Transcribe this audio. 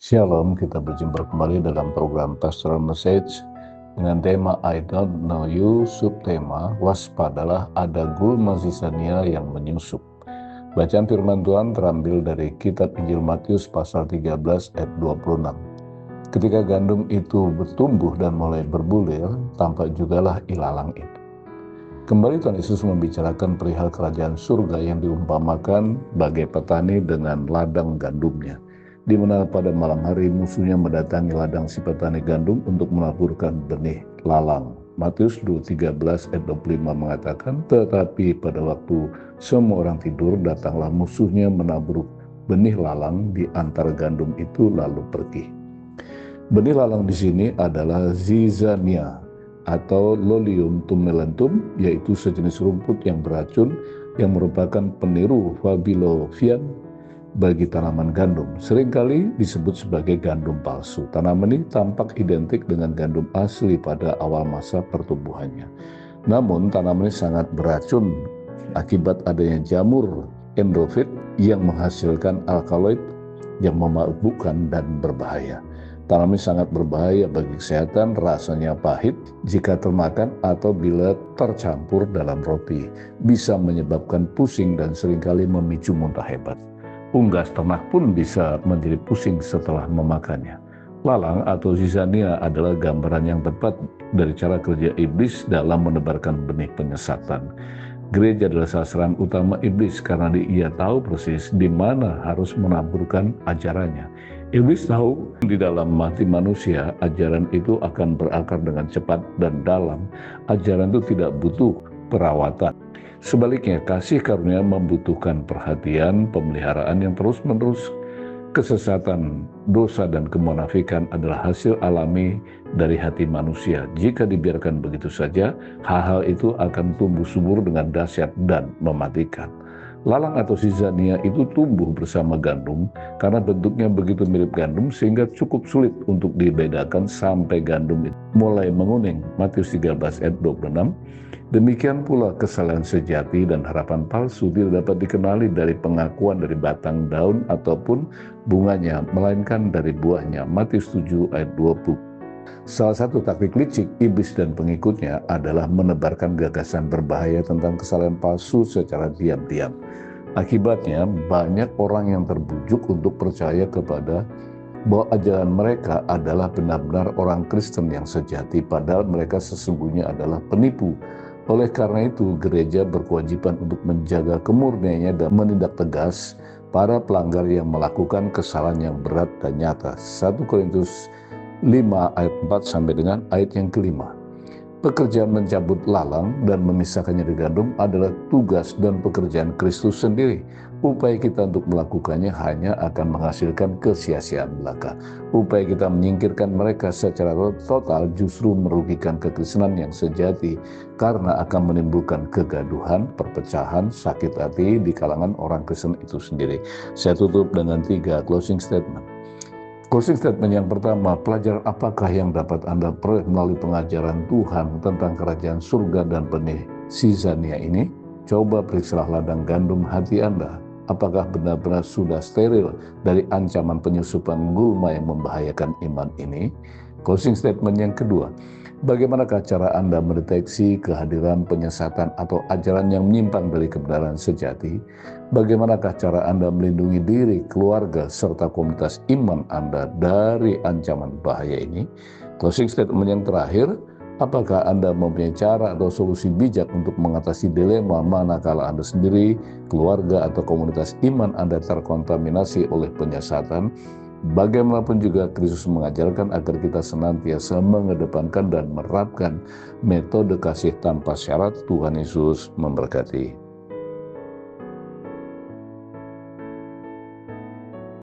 Shalom, kita berjumpa kembali dalam program Pastoral Message dengan tema I Don't Know You, subtema Waspadalah ada gulma sisania yang menyusup. Bacaan firman Tuhan terambil dari kitab Injil Matius pasal 13 ayat 26. Ketika gandum itu bertumbuh dan mulai berbulir, tampak jugalah ilalang itu. Kembali Tuhan Yesus membicarakan perihal kerajaan surga yang diumpamakan bagai petani dengan ladang gandumnya, di mana pada malam hari musuhnya mendatangi ladang si petani gandum untuk menaburkan benih lalang. Matius 13 ayat 25 mengatakan, tetapi pada waktu semua orang tidur, datanglah musuhnya menabur benih lalang di antara gandum itu lalu pergi. Benih lalang di sini adalah zizania atau Lolium tumelentum, yaitu sejenis rumput yang beracun yang merupakan peniru Fabilovian bagi tanaman gandum. Seringkali disebut sebagai gandum palsu. Tanaman ini tampak identik dengan gandum asli pada awal masa pertumbuhannya. Namun tanaman ini sangat beracun akibat adanya jamur endofit yang menghasilkan alkaloid yang memabukkan dan berbahaya. Tanaman ini sangat berbahaya bagi kesehatan, rasanya pahit jika termakan atau bila tercampur dalam roti. Bisa menyebabkan pusing dan seringkali memicu muntah hebat. Unggas ternak pun bisa menjadi pusing setelah memakannya. Lalang atau zizania adalah gambaran yang tepat dari cara kerja iblis dalam menebarkan benih penyesatan. Gereja adalah sasaran utama iblis karena ia tahu persis di mana harus menaburkan ajarannya. Iblis tahu di dalam hati manusia ajaran itu akan berakar dengan cepat dan dalam. Ajaran itu tidak butuh perawatan. Sebaliknya, kasih karunia membutuhkan perhatian, pemeliharaan yang terus-menerus. Kesesatan, dosa, dan kemunafikan adalah hasil alami dari hati manusia. Jika dibiarkan begitu saja, hal-hal itu akan tumbuh subur dengan dahsyat dan mematikan. Lalang atau zizania itu tumbuh bersama gandum karena bentuknya begitu mirip gandum sehingga cukup sulit untuk dibedakan sampai gandum itu mulai menguning. Matius 13 ayat 26. Demikian pula kesalahan sejati dan harapan palsu tidak dapat dikenali dari pengakuan dari batang daun ataupun bunganya, melainkan dari buahnya. Matius 7 ayat 20. Salah satu taktik licik iblis dan pengikutnya adalah menebarkan gagasan berbahaya tentang kesalahan palsu secara diam-diam. Akibatnya banyak orang yang terbujuk untuk percaya kepada bahwa ajaran mereka adalah benar-benar orang Kristen yang sejati, padahal mereka sesungguhnya adalah penipu. Oleh karena itu, gereja berkewajiban untuk menjaga kemurniannya dan menindak tegas para pelanggar yang melakukan kesalahan yang berat dan nyata. 1 Korintus 5 ayat 4 sampai dengan ayat yang kelima. Pekerjaan mencabut lalang dan memisahkannya dari gandum adalah tugas dan pekerjaan Kristus sendiri. Upaya kita untuk melakukannya hanya akan menghasilkan kesia-siaan belaka. Upaya kita menyingkirkan mereka secara total justru merugikan kekristenan yang sejati karena akan menimbulkan kegaduhan, perpecahan, sakit hati di kalangan orang Kristen itu sendiri. Saya tutup dengan 3 closing statement. Closing statement yang pertama, pelajaran apakah yang dapat Anda peroleh melalui pengajaran Tuhan tentang kerajaan surga dan benih zizania ini? Coba periksalah ladang gandum hati Anda. Apakah benar-benar sudah steril dari ancaman penyusupan gulma yang membahayakan iman ini? Closing statement yang kedua, bagaimanakah cara Anda mendeteksi kehadiran penyesatan atau ajaran yang menyimpang dari kebenaran sejati? Bagaimanakah cara Anda melindungi diri, keluarga, serta komunitas iman Anda dari ancaman bahaya ini? Closing statement yang terakhir, apakah Anda mempunyai cara atau solusi bijak untuk mengatasi dilema manakala Anda sendiri, keluarga, atau komunitas iman Anda terkontaminasi oleh penyesatan? Bagaimanapun juga Kristus mengajarkan agar kita senantiasa mengedepankan dan menerapkan metode kasih tanpa syarat. Tuhan Yesus memberkati.